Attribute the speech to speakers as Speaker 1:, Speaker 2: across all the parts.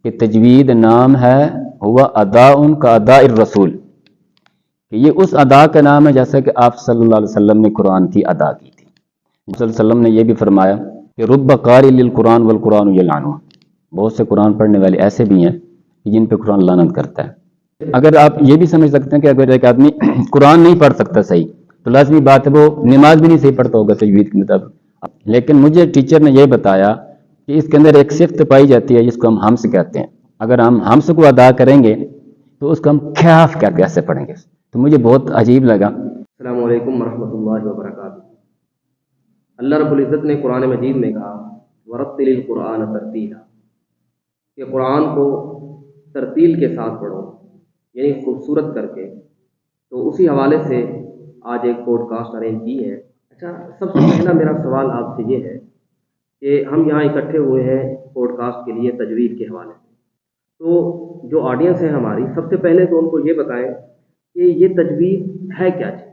Speaker 1: کہ تجوید نام ہے ہوا ادا ان کا ادا الرسول، کہ یہ اس ادا کا نام ہے جیسا کہ آپ صلی اللہ علیہ وسلم نے قرآن کی ادا کی تھی۔ صلی اللہ علیہ وسلم نے یہ بھی فرمایا کہ رب قاری للقرآن والقرآن یلعنہ، بہت سے قرآن پڑھنے والے ایسے بھی ہیں جن پہ قرآن لعنت کرتا ہے۔ اگر آپ یہ بھی سمجھ سکتے ہیں کہ اگر ایک آدمی قرآن نہیں پڑھ سکتا صحیح تو لازمی بات ہے وہ نماز بھی نہیں صحیح پڑھتا ہوگا تجوید کے مطابق، لیکن مجھے ٹیچر نے یہ بتایا کہ اس کے اندر ایک صفت پائی جاتی ہے جس کو ہم سے کہتے ہیں، اگر ہم ہمس کو ادا کریں گے تو اس کو ہم خیاف کیا کیسے پڑھیں گے، تو مجھے بہت عجیب لگا۔
Speaker 2: السلام علیکم ورحمۃ اللہ وبرکاتہ۔ اللہ رب العزت نے قرآن مجید میں کہا ورتل القرآن ترتیلا، کہ قرآن کو ترتیل کے ساتھ پڑھو، یعنی خوبصورت کر کے۔ تو اسی حوالے سے آج ایک پوڈ کاسٹ ارینج کی ہے۔ اچھا، سب سے پہلا میرا سوال آپ سے یہ ہے کہ ہم یہاں اکٹھے ہوئے ہیں پوڈ کاسٹ کے لیے تجوید کے حوالے سے، تو جو آڈینس ہے ہماری، سب سے پہلے تو ان کو یہ بتائیں کہ یہ تجوید ہے کیا چیز،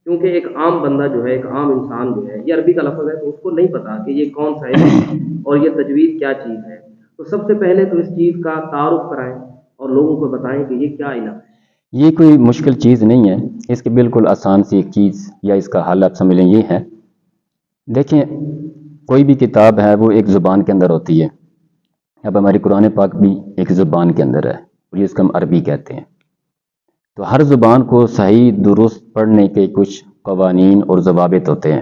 Speaker 2: کیونکہ ایک عام بندہ جو ہے، ایک عام انسان جو ہے، یہ عربی کا لفظ ہے تو اس کو نہیں پتا کہ یہ کون سا علم ہے اور یہ تجوید کیا چیز ہے۔ تو سب سے پہلے تو اس چیز کا تعارف کرائیں اور لوگوں کو بتائیں کہ یہ کیا علم ہے۔
Speaker 1: یہ کوئی مشکل چیز نہیں ہے، اس کی بالکل آسان سی ایک چیز یا اس کا حل آپ سمجھ لیں یہ ہے، دیکھیں کوئی بھی کتاب ہے وہ ایک زبان کے اندر ہوتی ہے۔ اب ہماری قرآن پاک بھی ایک زبان کے اندر ہے اور جس کو ہم عربی کہتے ہیں، تو ہر زبان کو صحیح درست پڑھنے کے کچھ قوانین اور ضوابط ہوتے ہیں۔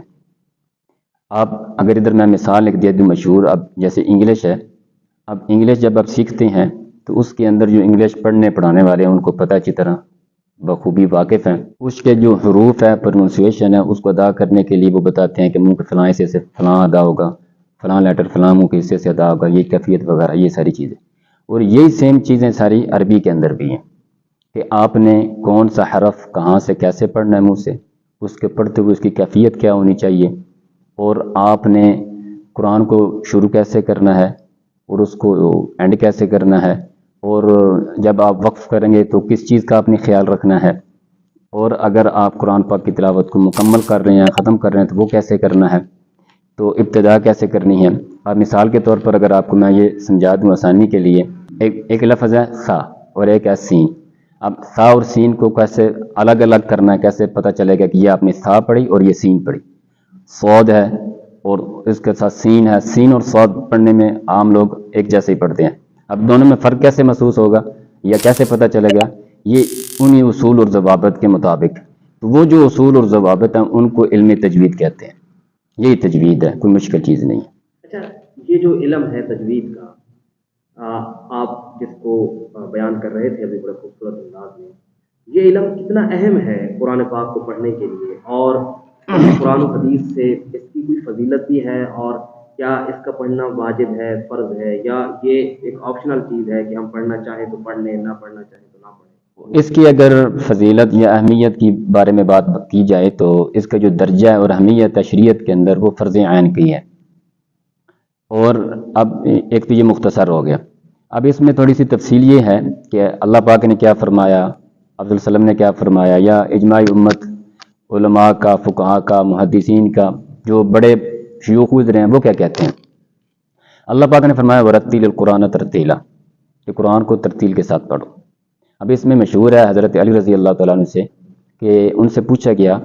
Speaker 1: آپ اگر ادھر میں مثال ایک دے دوں مشہور، اب جیسے انگلش ہے، اب انگلش جب آپ سیکھتے ہیں تو اس کے اندر جو انگلش پڑھنے پڑھانے والے ہیں ان کو پتہ اچھی طرح بخوبی واقف ہیں، اس کے جو حروف ہے، پروننسیشن ہے، اس کو ادا کرنے کے لیے وہ بتاتے ہیں کہ منہ کے فلاں حصے سے فلاں ادا ہوگا، فلاں لیٹر فلاں منہ کے حصے سے ادا ہوگا، یہ کیفیت وغیرہ، یہ ساری چیزیں۔ اور یہی سیم چیزیں ساری عربی کے اندر بھی ہیں کہ آپ نے کون سا حرف کہاں سے کیسے پڑھنا ہے، منہ سے، اس کے پڑھتے ہوئے اس کی کیفیت کیا ہونی چاہیے، اور آپ نے قرآن کو شروع کیسے کرنا ہے اور اس کو اینڈ کیسے کرنا ہے، اور جب آپ وقف کریں گے تو کس چیز کا آپ نے خیال رکھنا ہے، اور اگر آپ قرآن پاک کی تلاوت کو مکمل کر رہے ہیں، ختم کر رہے ہیں تو وہ کیسے کرنا ہے، تو ابتدا کیسے کرنی ہے۔ اب مثال کے طور پر اگر آپ کو میں یہ سمجھا دوں آسانی کے لیے، ایک لفظ ہے سا اور ایک ہے سین۔ اب سا اور سین کو کیسے الگ الگ کرنا ہے، کیسے پتہ چلے گا کہ یہ آپ نے سا پڑھی اور یہ سین پڑھی، صاد ہے اور اس کے ساتھ سین ہے، سین اور صاد پڑھنے میں عام لوگ ایک جیسے ہی پڑھتے ہیں، اب دونوں میں فرق کیسے محسوس ہوگا یا کیسے پتہ چلے گا، یہ انہی اصول اور ضوابط کے مطابق، تو وہ جو اصول اور ضوابط ہیں ان کو علم تجوید کہتے ہیں، یہی تجوید ہے، کوئی مشکل چیز نہیں ہے۔
Speaker 2: اچھا، یہ جو علم ہے تجوید کا، آپ جس کو بیان کر رہے تھے ابھی بڑے خوبصورت انداز میں، یہ علم کتنا اہم ہے قرآن پاک کو پڑھنے کے لیے، اور قرآن و حدیث سے اس کی کوئی فضیلت بھی ہے، اور کیا اس کا پڑھنا واجب ہے، فرض ہے، یا یہ ایک آپشنل چیز ہے کہ ہم پڑھنا چاہیں تو پڑھ لیں، نہ پڑھنا چاہیں تو نہ پڑھیں؟
Speaker 1: اس کی اگر فضیلت یا اہمیت کی بارے میں بات کی جائے تو اس کا جو درجہ اور اہمیت ہے شریعت کے اندر وہ فرض عین کی ہے، اور اب ایک تو یہ مختصر ہو گیا، اب اس میں تھوڑی سی تفصیل یہ ہے کہ اللہ پاک نے کیا فرمایا، علیہ وسلم نے کیا فرمایا، یا اجماع امت علماء کا، فقہاء کا، محدثین کا، جو بڑے شیوخ گزرے ہیں وہ کیا کہتے ہیں۔ اللہ پاک نے فرمایا ورتل القرآن ترتیلا، کہ قرآن کو ترتیل کے ساتھ پڑھو۔ اب اس میں مشہور ہے حضرت علی رضی اللہ تعالیٰ عنہ سے کہ ان سے پوچھا گیا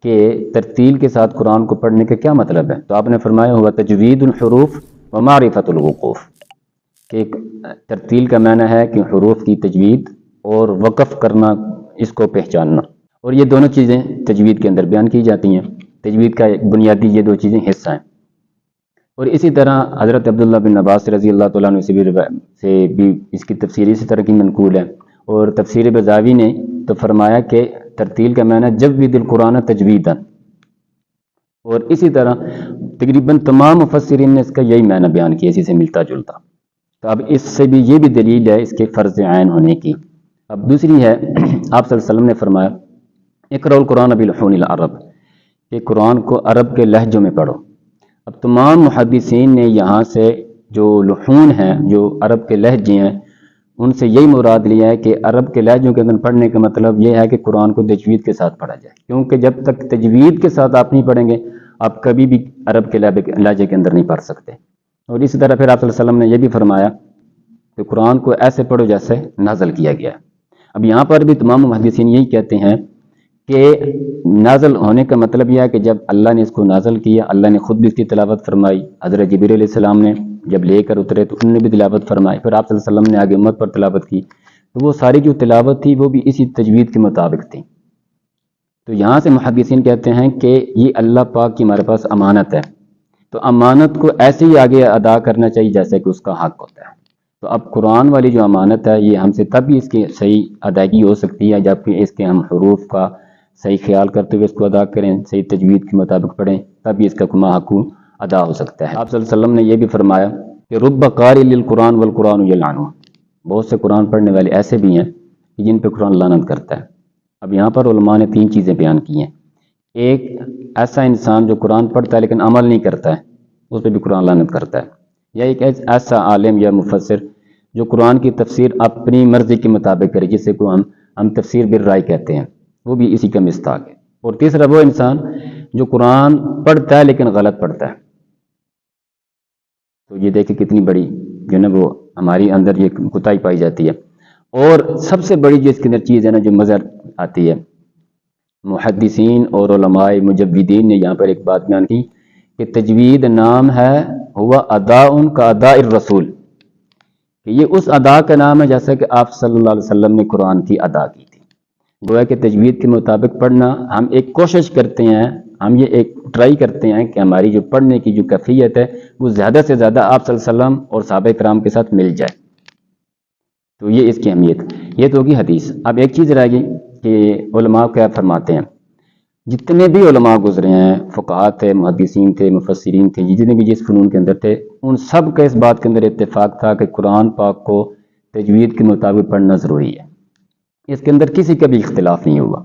Speaker 1: کہ ترتیل کے ساتھ قرآن کو پڑھنے کا کیا مطلب ہے، تو آپ نے فرمایا ہوا تجوید الحروف و معرفت الوقوف، کہ ترتیل کا معنی ہے کہ حروف کی تجوید اور وقف کرنا، اس کو پہچاننا، اور یہ دونوں چیزیں تجوید کے اندر بیان کی جاتی ہیں، تجوید کا ایک بنیادی یہ دو چیزیں حصہ ہیں۔ اور اسی طرح حضرت عبداللہ بن عباس رضی اللہ تعالیٰ عنہ سے بھی اس کی تفسیر اسی طرح کی منقول ہے، اور تفسیر بزاوی نے تو فرمایا کہ ترتیل کا معنی جود القرآن تجویدا، اور اسی طرح تقریباً تمام مفسرین نے اس کا یہی معنی بیان کیا، اسی سے ملتا جلتا۔ تو اب اس سے بھی یہ بھی دلیل ہے اس کے فرض عین ہونے کی۔ اب دوسری ہے، آپ صلی اللہ علیہ وسلم نے فرمایا اقرأوا القرآن بلحون العرب، کہ قرآن کو عرب کے لہجوں میں پڑھو۔ اب تمام محدثین نے یہاں سے جو لحون ہیں، جو عرب کے لہجے ہیں، ان سے یہی مراد لیا ہے کہ عرب کے لہجوں کے اندر پڑھنے کا مطلب یہ ہے کہ قرآن کو تجوید کے ساتھ پڑھا جائے، کیونکہ جب تک تجوید کے ساتھ آپ نہیں پڑھیں گے آپ کبھی بھی عرب کے لہجے کے اندر نہیں پڑھ سکتے۔ اور اسی طرح پھر آپ صلی اللہ علیہ وسلم نے یہ بھی فرمایا تو قرآن کو ایسے پڑھو جیسے نازل کیا گیا. اب یہاں پر بھی تمام محدثین یہی کہتے ہیں کہ نازل ہونے کا مطلب یہ ہے کہ جب اللہ نے اس کو نازل کیا، اللہ نے خود بھی اس کی تلاوت فرمائی، حضرت جبریل علیہ السلام نے جب لے کر اترے تو انہوں نے بھی تلاوت فرمائی، پھر آپ صلی اللہ علیہ وسلم نے آگے امت پر تلاوت کی، تو وہ ساری جو تلاوت تھی وہ بھی اسی تجوید کے مطابق تھی. تو یہاں سے محدثین کہتے ہیں کہ یہ اللہ پاک کی ہمارے پاس امانت ہے، تو امانت کو ایسے ہی آگے ادا کرنا چاہیے جیسے کہ اس کا حق ہوتا ہے. تو اب قرآن والی جو امانت ہے یہ ہم سے تب بھی اس کی صحیح ادائیگی ہو سکتی ہے جبکہ اس کے ہم حروف کا صحیح خیال کرتے ہوئے اس کو ادا کریں، صحیح تجوید کے مطابق پڑھیں، تب بھی اس کا کما حق ادا ہو سکتا ہے. آپ صلی اللہ علیہ وسلم نے یہ بھی فرمایا کہ رب قاری للقرآن والقرآن یلعنہ، بہت سے قرآن پڑھنے والے ایسے بھی ہیں کہ جن پہ قرآن لعنت کرتا ہے. اب یہاں پر علماء نے 3 چیزیں بیان کی ہیں. ایک ایسا انسان جو قرآن پڑھتا ہے لیکن عمل نہیں کرتا ہے، اس پہ بھی قرآن لعنت کرتا ہے. یا ایک ایسا عالم یا مفسر جو قرآن کی تفسیر اپنی مرضی کے مطابق کرے، جسے کو ہم تفسیر بالرائے کہتے ہیں، وہ بھی اسی کا مصداق ہے. اور تیسرا وہ انسان جو قرآن پڑھتا ہے لیکن غلط پڑھتا ہے. تو یہ دیکھیں کتنی بڑی جو نا وہ ہماری اندر یہ کوتاہی پائی جاتی ہے. اور سب سے بڑی جو اس کے اندر چیز ہے نا جو نظر آتی ہے، محدثین اور علماء مجودین نے یہاں پر ایک بات بیان کی کہ تجوید نام ہے ہوا ادا کا ادا الرسول، کہ یہ اس ادا کا نام ہے جیسا کہ آپ صلی اللہ علیہ وسلم نے قرآن کی ادا کی تھی. گویا کہ تجوید کے مطابق پڑھنا، ہم ایک کوشش کرتے ہیں، ہم یہ ایک ٹرائی کرتے ہیں کہ ہماری جو پڑھنے کی جو کیفیت ہے وہ زیادہ سے زیادہ آپ صلی اللہ علیہ وسلم اور صحابہ کرام کے ساتھ مل جائے. تو یہ اس کی اہمیت، یہ تو ہوگی حدیث. اب ایک چیز رہ گئی کہ علماء کیا فرماتے ہیں. جتنے بھی علماء گزرے ہیں، فقہاء تھے، محدثین تھے، مفسرین تھے، جتنے بھی جس فنون کے اندر تھے، ان سب کا اس بات کے اندر اتفاق تھا کہ قرآن پاک کو تجوید کے مطابق پڑھنا ضروری ہے. اس کے اندر کسی کا بھی اختلاف نہیں ہوا.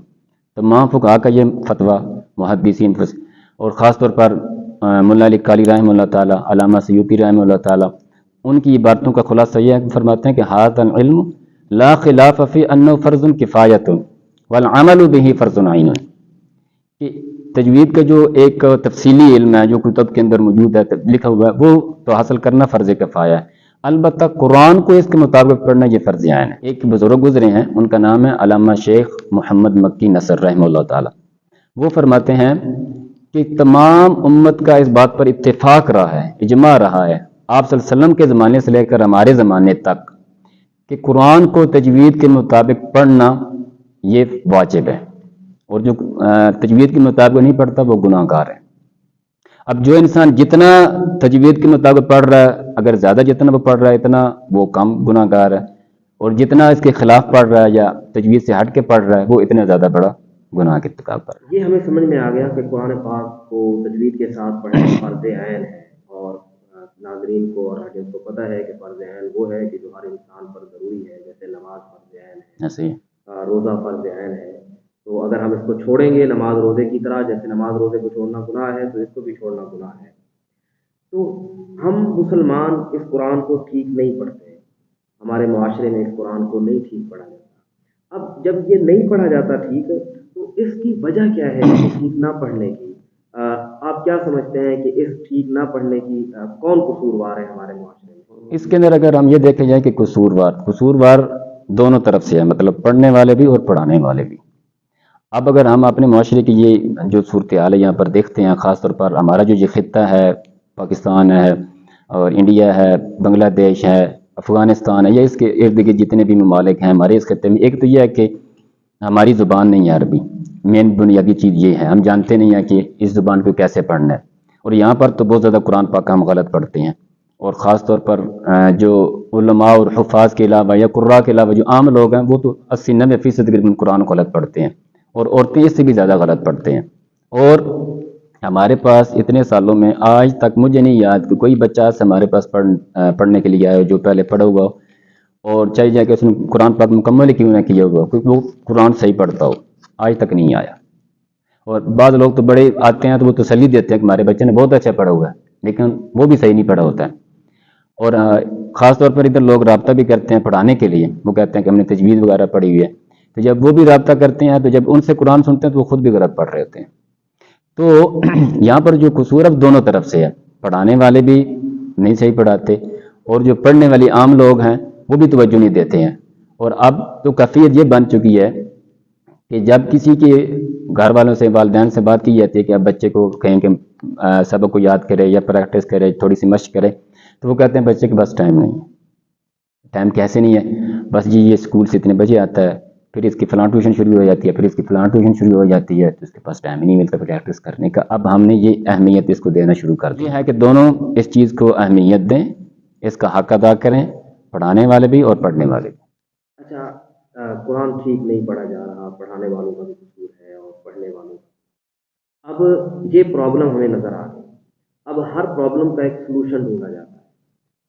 Speaker 1: تمام فقہاء کا یہ فتویٰ، محدثین اور خاص طور پر مولانا علی قاری رحمہ اللہ تعالیٰ، علامہ سیوطی رحمہ اللہ تعالیٰ، ان کی باتوں کا خلاصہ یہ ہے، فرماتے ہیں کہ ھذا العلم لا خلاف فی انہ فرض کفایۃ والعمل بہ فرض عین. کہ تجوید کا جو ایک تفصیلی علم ہے جو کتب کے اندر موجود ہے، لکھا ہوا ہے، وہ تو حاصل کرنا فرض کفایہ ہے، البتہ قرآن کو اس کے مطابق پڑھنا یہ فرض عین ہے. ایک بزرگ گزرے ہیں، ان کا نام ہے علامہ شیخ محمد مکی نصر رحمہ اللہ تعالیٰ. وہ فرماتے ہیں کہ تمام امت کا اس بات پر اتفاق رہا ہے، اجماع رہا ہے، آپ صلی اللہ علیہ وسلم کے زمانے سے لے کر ہمارے زمانے تک، کہ قرآن کو تجوید کے مطابق پڑھنا یہ واجب ہے، اور جو تجوید کے مطابق نہیں پڑھتا وہ گناہ گار ہے. اب جو انسان جتنا تجوید کے مطابق پڑھ رہا ہے، اگر زیادہ جتنا وہ پڑھ رہا ہے اتنا وہ کم گناہ گار ہے، اور جتنا اس کے خلاف پڑھ رہا ہے یا تجوید سے ہٹ کے پڑھ رہا ہے وہ اتنا زیادہ بڑا گناہ کے ارتکاب پر.
Speaker 2: یہ ہمیں سمجھ میں آ گیا کہ قرآن پاک کو تجوید کے ساتھ پڑھنا فرض عین ہے، اور ناظرین کو اور آڈینس کو پتہ ہے کہ فرض عین وہ ہے کہ جو ہر انسان پر ضروری ہے، جیسے نماز فرض عین ہے،
Speaker 1: ایسے ہی
Speaker 2: روزہ فرض عین ہے. تو اگر ہم اس کو چھوڑیں گے نماز روزے کی طرح، جیسے نماز روزے کو چھوڑنا گناہ ہے تو اس کو بھی چھوڑنا گناہ ہے. تو ہم مسلمان اس قرآن کو ٹھیک نہیں پڑھتے، ہمارے معاشرے میں اس قرآن کو نہیں ٹھیک پڑھا جاتا. اب جب یہ نہیں پڑھا جاتا ٹھیک، تو اس کی وجہ کیا ہے ٹھیک نہ پڑھنے کی؟ آپ کیا سمجھتے ہیں کہ اس ٹھیک نہ پڑھنے کی کون قصوروار ہے ہمارے معاشرے میں؟
Speaker 1: اس کے اندر اگر ہم یہ دیکھیں جائے کہ قصوروار دونوں طرف سے ہے، مطلب پڑھنے والے بھی اور پڑھانے والے بھی. اب اگر ہم اپنے معاشرے کی یہ جو صورتحال ہے یہاں پر دیکھتے ہیں، خاص طور پر ہمارا جو یہ خطہ ہے، پاکستان ہے اور انڈیا ہے، بنگلہ دیش ہے، افغانستان ہے، یا اس کے ارد گرد جتنے بھی ممالک ہیں ہمارے اس خطے میں، ایک تو یہ ہے کہ ہماری زبان نہیں ہے عربی. مین بنیادی چیز یہ ہے، ہم جانتے نہیں ہیں کہ اس زبان کو کیسے پڑھنا ہے. اور یہاں پر تو بہت زیادہ قرآن پاک ہم غلط پڑھتے ہیں، اور خاص طور پر جو علماء اور حفاظ کے علاوہ یا قراء کے علاوہ جو عام لوگ ہیں وہ تو 80-90% تقریباً قرآن کو غلط پڑھتے ہیں، اور عورتیں اس سے بھی زیادہ غلط پڑھتے ہیں. اور ہمارے پاس اتنے سالوں میں آج تک مجھے نہیں یاد کہ کوئی بچہ سے ہمارے پاس پڑھنے کے لیے آیا ہو جو پہلے پڑھا ہوا ہو، اور چاہے جائے کہ اس نے قرآن پاک مکمل کیوں نہ کیا ہوا، کیونکہ وہ قرآن صحیح پڑھتا ہو، آج تک نہیں آیا. اور بعض لوگ تو بڑے آتے ہیں تو وہ تسلی دیتے ہیں کہ ہمارے بچے نے بہت اچھا پڑھا ہوا ہے، لیکن وہ بھی صحیح نہیں پڑھا ہوتا ہے. اور خاص طور پر ادھر لوگ رابطہ بھی کرتے ہیں پڑھانے کے لیے، وہ کہتے ہیں کہ ہم نے تجوید وغیرہ پڑھی ہوئی ہے، تو جب وہ بھی رابطہ کرتے ہیں تو جب ان سے قرآن سنتے ہیں تو وہ خود بھی غلط پڑھ رہے ہوتے ہیں. تو یہاں پر جو قصور اب دونوں طرف سے ہے، پڑھانے والے بھی نہیں صحیح پڑھاتے، اور جو پڑھنے والی عام لوگ ہیں وہ بھی توجہ نہیں دیتے ہیں۔ اور اب تو کیفیت یہ بن چکی ہے کہ جب کسی کے گھر والوں سے، والدین سے بات کی جاتی ہے کہ اب بچے کو کہیں کہ سبق کو یاد کرے یا پریکٹس کرے، تھوڑی سی مشق کرے، تو وہ کہتے ہیں بچے کے پاس ٹائم نہیں ہے۔ ٹائم کیسے نہیں ہے؟ بس جی یہ اسکول سے اتنے بجے آتا ہے، پھر اس کی فلاں ٹیوشن شروع ہو جاتی ہے، پھر اس کی فلاں ٹیوشن شروع ہو جاتی ہے، تو اس کے پاس ٹائم ہی نہیں ملتا پریکٹس کرنے کا۔ اب ہم نے یہ اہمیت اس کو دینا شروع کر دی ہے کہ دونوں اس چیز کو اہمیت دیں، اس کا حق ادا کریں، پڑھانے والے بھی اور پڑھنے والے بھی۔
Speaker 2: اچھا، قرآن ٹھیک نہیں پڑھا جا رہا، پڑھانے والوں کا بھی قصور ہے اور پڑھنے والوں کا۔ اب یہ پرابلم ہمیں نظر آ گئی، اب ہر پرابلم کا ایک سلوشن ڈھونڈا جاتا ہے۔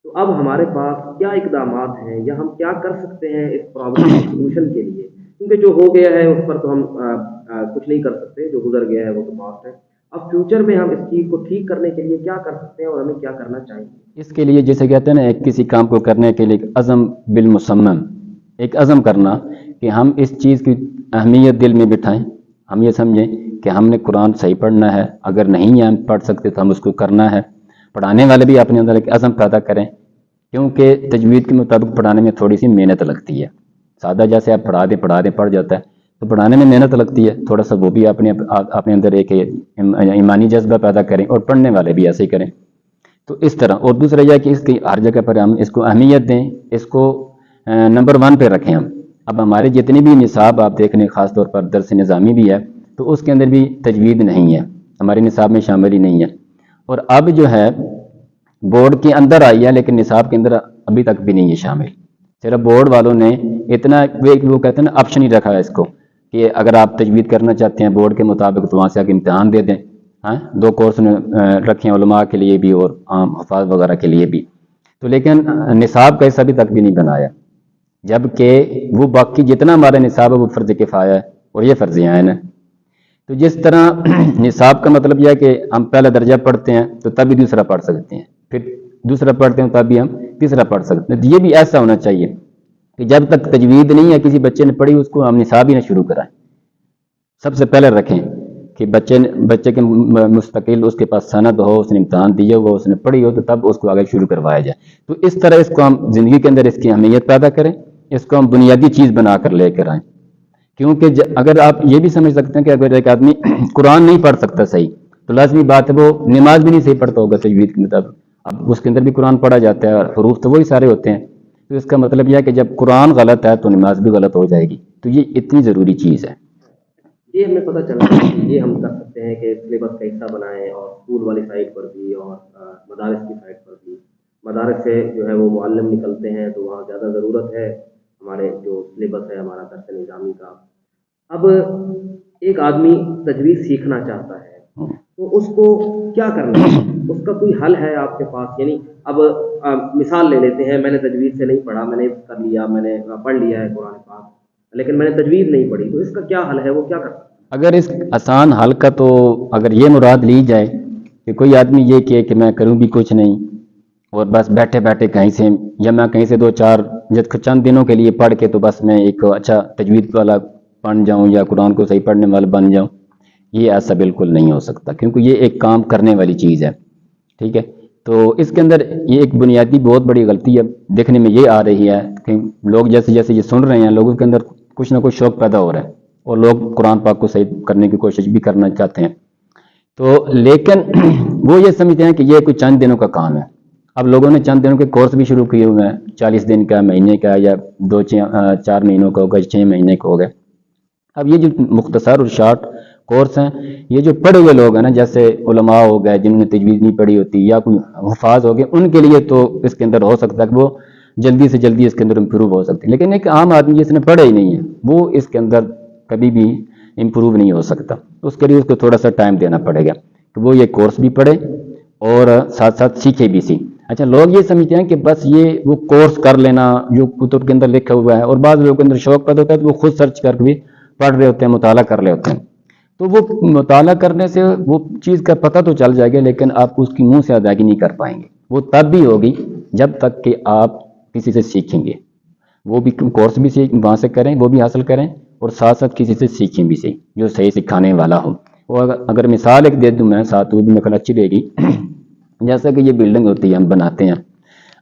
Speaker 2: تو اب ہمارے پاس کیا اقدامات ہیں یا ہم کیا کر سکتے ہیں اس پرابلم کے سلوشن کے لیے؟ کیونکہ جو ہو گیا ہے اس پر تو ہم کچھ نہیں کر سکتے، جو گزر گیا ہے وہ تو پاسٹ ہے۔ اب فیوچر میں ہم اس چیز کو ٹھیک کرنے کے لیے کیا کر سکتے ہیں اور ہمیں کیا کرنا چاہیے؟
Speaker 1: اس کے لیے جیسے کہتے ہیں نا، ایک کسی کام کو کرنے کے لیے ایک عزم بالمصمم، ایک عزم کرنا کہ ہم اس چیز کی اہمیت دل میں بٹھائیں، ہم یہ سمجھیں کہ ہم نے قرآن صحیح پڑھنا ہے، اگر نہیں ہے ہم پڑھ سکتے تو ہم اس کو کرنا ہے۔ پڑھانے والے بھی اپنے اندر ایک عزم پیدا کریں، کیونکہ تجوید کے مطابق پڑھانے میں تھوڑی سی محنت لگتی ہے۔ سادہ جیسے آپ پڑھا دیں پڑھ جاتا ہے، تو پڑھانے میں محنت لگتی ہے، تھوڑا سا وہ بھی اپنے اندر ایک ایمانی جذبہ پیدا کریں، اور پڑھنے والے بھی ایسے ہی کریں۔ تو اس طرح، اور دوسرا یہ کہ اس کی ہر جگہ پر ہم اس کو اہمیت دیں، اس کو نمبر 1 پہ رکھیں ہم۔ اب ہمارے جتنی بھی نصاب آپ دیکھ لیں، خاص طور پر درس نظامی بھی ہے، تو اس کے اندر بھی تجوید نہیں ہے، ہمارے نصاب میں شامل ہی نہیں ہے۔ اور اب جو ہے بورڈ کے اندر آئی ہے، لیکن نصاب کے اندر ابھی تک بھی نہیں ہے شامل۔ صرف بورڈ والوں نے اتنا وہ کہتے ہیں نا آپشن ہی رکھا ہے اس کو، کہ اگر آپ تجوید کرنا چاہتے ہیں بورڈ کے مطابق تو وہاں سے آگے امتحان دے دیں۔ 2 کورس رکھے ہیں علماء کے لیے بھی اور عام حفاظ وغیرہ کے لیے بھی، تو لیکن نصاب کا حصہ ابھی تک بھی نہیں بنایا، جبکہ وہ باقی جتنا ہمارا نصاب ہے وہ فرض کفایہ ہے اور یہ فرض عین ہے۔ تو جس طرح نصاب کا مطلب یہ ہے کہ ہم پہلا درجہ پڑھتے ہیں تو تب بھی دوسرا پڑھ سکتے ہیں، پھر دوسرا پڑھتے ہیں تب بھی ہم تیسرا پڑھ سکتے ہیں۔ تو یہ بھی ایسا ہونا چاہیے کہ جب تک تجوید نہیں ہے کسی بچے نے پڑھی، اس کو ہم نصاب ہی نہ شروع کرائیں، سب سے پہلے رکھیں کہ بچے کے مستقل اس کے پاس سند ہو، اس نے امتحان دیا ہو، اس نے پڑھی ہو، تو تب اس کو آگے شروع کروایا جائے۔ تو اس طرح اس کو ہم زندگی کے اندر اس کی اہمیت پیدا کریں، اس کو ہم بنیادی چیز بنا کر لے کر آئیں۔ کیونکہ اگر آپ یہ بھی سمجھ سکتے ہیں کہ اگر ایک آدمی قرآن نہیں پڑھ سکتا صحیح، تو لازمی بات ہے وہ نماز بھی نہیں صحیح پڑھتا ہوگا تجوید کے مطابق۔ اب اس کے اندر بھی قرآن پڑھا جاتا ہے، حروف تو وہی سارے ہوتے ہیں، تو اس کا مطلب یہ ہے کہ جب قرآن غلط ہے تو نماز بھی غلط ہو جائے گی۔ تو یہ اتنی ضروری چیز ہے۔
Speaker 2: یہ ہمیں پتہ چلا کہ یہ ہم کر سکتے ہیں کہ سلیبس کا حصہ بنائیں، اور اسکول والی سائٹ پر بھی اور مدارس کی سائٹ پر بھی۔ مدارس سے جو ہے وہ معلم نکلتے ہیں تو وہاں زیادہ ضرورت ہے ہمارے جو سلیبس ہے ہمارا درس نظامی کا۔ اب ایک آدمی تجوید سیکھنا چاہتا ہے تو اس کو کیا کرنا ہے؟ اس کا کوئی حل ہے آپ کے پاس؟ یعنی اب مثال لے لیتے ہیں، میں نے تجوید سے نہیں پڑھا، میں نے کر لیا، میں نے پڑھ لیا ہے قرآن پاک، لیکن میں نے تجوید نہیں پڑھی، تو اس کا کیا حل ہے؟ وہ کیا کرتا ہے؟
Speaker 1: اگر اس آسان حل کا تو اگر یہ مراد لی جائے کہ کوئی آدمی یہ کہ میں کروں بھی کچھ نہیں اور بس بیٹھے بیٹھے کہیں سے، یا میں کہیں سے 2-4 چند دنوں کے لیے پڑھ کے تو بس میں ایک اچھا تجوید والا بن جاؤں یا قرآن کو صحیح پڑھنے والا بن جاؤں، یہ ایسا بالکل نہیں ہو سکتا، کیونکہ یہ ایک کام کرنے والی چیز ہے، ٹھیک ہے۔ تو اس کے اندر یہ ایک بنیادی بہت بڑی غلطی ہے، دیکھنے میں یہ آ رہی ہے کہ لوگ جیسے جیسے یہ سن رہے ہیں، لوگوں کے اندر کچھ نہ کچھ شوق پیدا ہو رہا ہے اور لوگ قرآن پاک کو صحیح کرنے کی کوشش بھی کرنا چاہتے ہیں، تو لیکن وہ یہ سمجھتے ہیں کہ یہ کوئی چند دنوں کا کام ہے۔ اب لوگوں نے چند دنوں کے کورس بھی شروع کیے ہوئے ہیں، 40 دن کا، مہینے کا، یا 2-4 مہینوں کا ہوگا، 6 مہینے کا ہوگا۔ اب یہ جو مختصر اور شارٹ کورس ہیں، یہ جو پڑھے ہوئے لوگ ہیں نا، جیسے علماء ہو گئے جنہوں نے تجوید نہیں پڑھی ہوتی، یا کوئی حفاظ ہو گئے، ان کے لیے تو اس کے اندر ہو سکتا ہے کہ وہ جلدی سے جلدی اس کے اندر امپروو ہو سکتے ہیں، لیکن ایک عام آدمی جس نے پڑھا ہی نہیں ہے وہ اس کے اندر کبھی بھی امپروو نہیں ہو سکتا۔ اس کے لیے اس کو تھوڑا سا ٹائم دینا پڑے گا کہ وہ یہ کورس بھی پڑھے اور ساتھ ساتھ سیکھے بھی سی۔ اچھا، لوگ یہ سمجھتے ہیں کہ بس یہ وہ کورس کر لینا جو کتب کے اندر لکھا ہوا ہے، اور بعض لوگوں کے اندر شوق پیدا ہوتا ہے تو وہ خود سرچ کر کے بھی پڑھ رہے ہوتے ہیں، مطالعہ کر رہے ہوتے ہیں، تو وہ مطالعہ کرنے سے وہ چیز کا پتہ تو چل جائے گا، لیکن آپ اس کی منہ سے ادائیگی نہیں کر پائیں گے۔ وہ تب بھی ہوگی جب تک کہ آپ کسی سے سیکھیں گے، وہ بھی کورس بھی وہاں سے کریں، وہ بھی حاصل کریں، اور ساتھ ساتھ کسی سے سیکھیں بھی صحیح، جو صحیح سکھانے والا ہو۔ اور اگر مثال ایک دے دوں میں ساتھ، وہ بھی میرے خیال اچھی رہے گی۔ جیسا کہ یہ بلڈنگ ہوتی ہے ہم بناتے ہیں،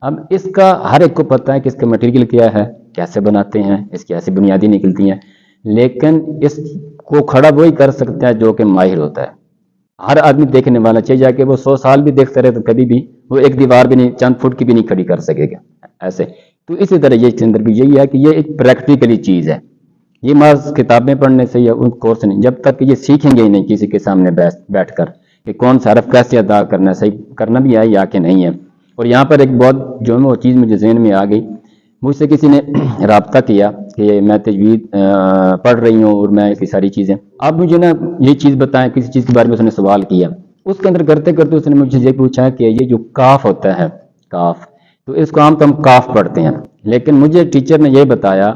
Speaker 1: اب اس کا ہر ایک کو پتہ ہے کہ اس کا مٹیریل کیا ہے، کیسے بناتے ہیں، اس کی ایسی بنیادی نکلتی ہیں، لیکن اس کو کھڑا وہی کر سکتا ہے جو کہ ماہر ہوتا ہے۔ ہر آدمی دیکھنے والا چاہیے جا کے وہ 100 سال بھی دیکھتا رہے تو کبھی بھی وہ ایک دیوار بھی نہیں، چند فٹ کی بھی نہیں کھڑی کر سکے گا ایسے۔ تو اسی طرح یہ چندر بھی یہی ہے کہ یہ ایک پریکٹیکلی چیز ہے، یہ محض کتابیں پڑھنے سے یا ان کورس نہیں، جب تک کہ یہ سیکھیں گے ہی نہیں کسی کے سامنے بیٹھ کر کہ کون سا حرف کیسے ادا کرنا ہے، صحیح کرنا بھی ہے یا کہ نہیں ہے۔ اور یہاں پر ایک بہت جو ہے وہ چیز مجھے ذہن میں آ گئی، مجھ سے کسی نے رابطہ کیا کہ میں تجوید پڑھ رہی ہوں اور میں اس کی ساری چیزیں، آپ مجھے نا یہ چیز بتائیں، کسی چیز کے بارے میں اس نے سوال کیا، اس کے اندر کرتے کرتے اس نے مجھے یہ پوچھا کہ یہ جو کاف ہوتا ہے، کاف، تو اس کو عام طور ہم کاف پڑھتے ہیں، لیکن مجھے ٹیچر نے یہ بتایا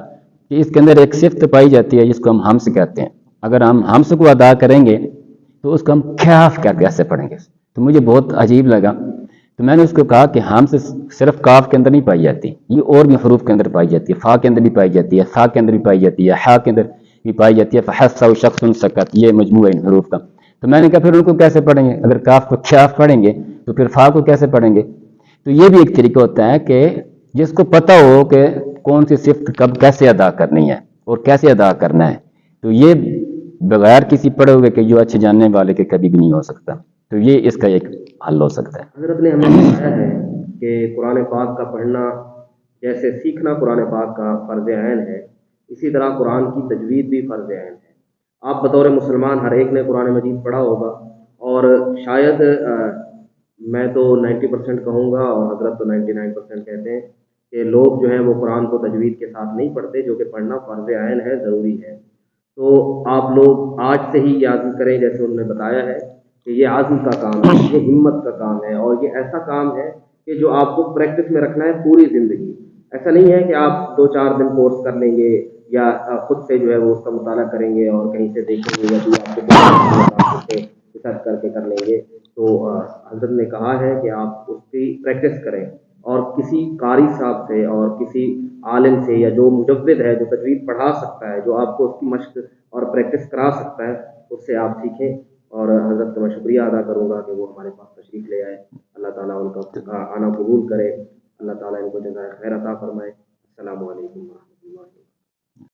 Speaker 1: کہ اس کے اندر ایک صفت پائی جاتی ہے جس کو ہم حمز کہتے ہیں، اگر ہم حمز کو ادا کریں گے تو اس کو ہم کیاف کیسے پڑھیں گے؟ تو مجھے بہت عجیب لگا، تو میں نے اس کو کہا کہ حمز صرف کاف کے اندر نہیں پائی جاتی، یہ اور بھی حروف کے اندر پائی جاتی ہے، فا کے اندر بھی پائی جاتی ہے، ثا کے اندر بھی پائی جاتی ہے، حا کے اندر بھی پائی جاتی ہے، فحسا شخص سکت، یہ مجموعہ ان حروف کا۔ تو میں نے کہا پھر ان کو کیسے پڑھیں گے؟ اگر کاف کو کیاف پڑھیں گے تو پھر فا کو کیسے پڑھیں گے؟ تو یہ بھی ایک طریقہ ہوتا ہے کہ جس کو پتہ ہو کہ کون سی صفت کب کیسے ادا کرنی ہے اور کیسے ادا کرنا ہے، تو یہ بغیر کسی پڑھے ہوئے کہ جو اچھے جاننے والے کے کبھی بھی نہیں ہو سکتا، تو یہ اس کا ایک حل ہو سکتا ہے۔
Speaker 2: حضرت نے ہمیں بتایا ہے کہ قرآن پاک کا پڑھنا جیسے سیکھنا قرآن پاک کا فرض عین ہے، اسی طرح قرآن کی تجوید بھی فرض عین ہے۔ آپ بطور مسلمان ہر ایک نے قرآن مجید پڑھا ہوگا، اور شاید میں تو 90% کہوں گا اور حضرت تو 99% کہتے ہیں کہ لوگ جو ہیں وہ قرآن کو تجوید کے ساتھ نہیں پڑھتے، جو کہ پڑھنا فرض عین ہے، ضروری ہے۔ تو آپ لوگ آج سے ہی یہ عزم کریں، جیسے انہوں نے بتایا ہے کہ یہ عزم کا کام ہے، یہ ہمت کا کام ہے، اور یہ ایسا کام ہے کہ جو آپ کو پریکٹس میں رکھنا ہے پوری زندگی۔ ایسا نہیں ہے کہ آپ 2-4 دن کورس کر لیں گے یا خود سے جو ہے وہ اس کا مطالعہ کریں گے اور کہیں سے دیکھیں گے یا کوئی آپ کو خود سے ریسرچ کر کے کر لیں گے۔ تو حضرت نے کہا ہے کہ آپ اس کی پریکٹس کریں، اور کسی قاری صاحب سے اور کسی عالم سے یا جو مجود ہے، جو تجوید پڑھا سکتا ہے، جو آپ کو اس کی مشق اور پریکٹس کرا سکتا ہے، اس سے آپ سیکھیں۔ اور حضرت کا میں شکریہ ادا کروں گا کہ وہ ہمارے پاس تشریف لے آئے۔ اللہ تعالیٰ ان کا آنا قبول کرے، اللہ تعالیٰ ان کو جزائے خیر عطا فرمائے۔ السلام علیکم۔